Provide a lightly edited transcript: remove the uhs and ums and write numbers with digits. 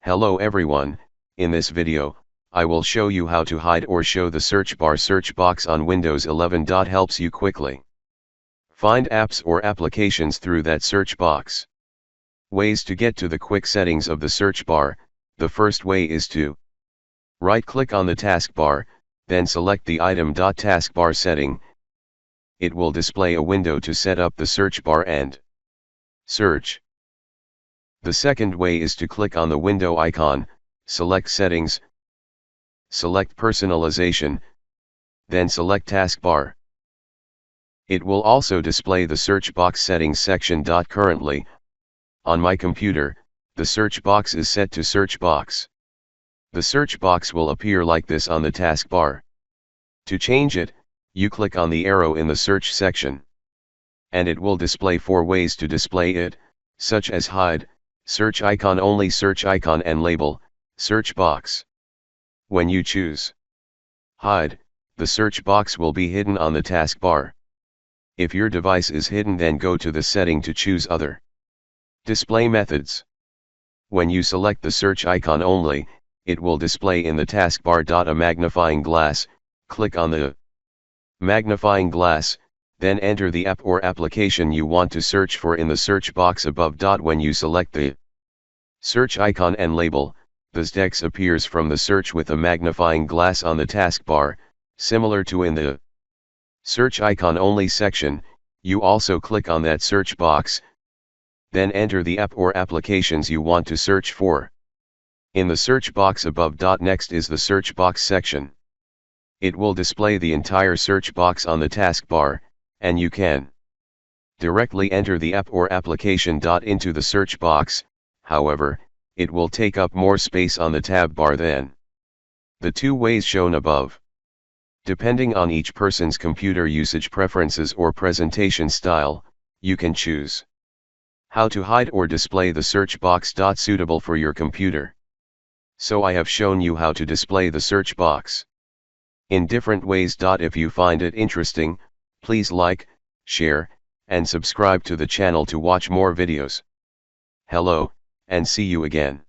Hello everyone, in this video, I will show you how to hide or show the search box on Windows 11. Helps you quickly find apps or applications through that search box. Ways to get to the quick settings of the search bar. The first way is to right-click on the taskbar, then select the item. Taskbar setting. It will display a window to set up the search bar and search. The second way is to click on the window icon, select Settings, select Personalization, then select Taskbar. It will also display the search box settings section. Currently, on my computer, the search box is set to search box. The search box will appear like this on the taskbar. To change it, you click on the arrow in the search section, and it will display 4 ways to display it, such as hide, search icon only, search icon and label, search box. When you choose hide, the search box will be hidden on the taskbar. If your device is hidden, then go to the setting to choose other display methods. When you select the search icon only, it will display in the taskbar. A magnifying glass. Click on the magnifying glass, then enter the app or application you want to search for in the search box above. When you select the search icon and label, the text appears from the search with a magnifying glass on the taskbar, similar to in the search icon only section. You also click on that search box, then enter the app or applications you want to search for in the search box above. Next is the search box section. It will display the entire search box on the taskbar, and you can directly enter the app or application into the search box. However, it will take up more space on the tab bar than the 2 ways shown above. Depending on each person's computer usage preferences or presentation style, you can choose how to hide or display the search box. Suitable for your computer. So I have shown you how to display the search box in different ways. If you find it interesting, please like, share, and subscribe to the channel to watch more videos. Hello, and see you again.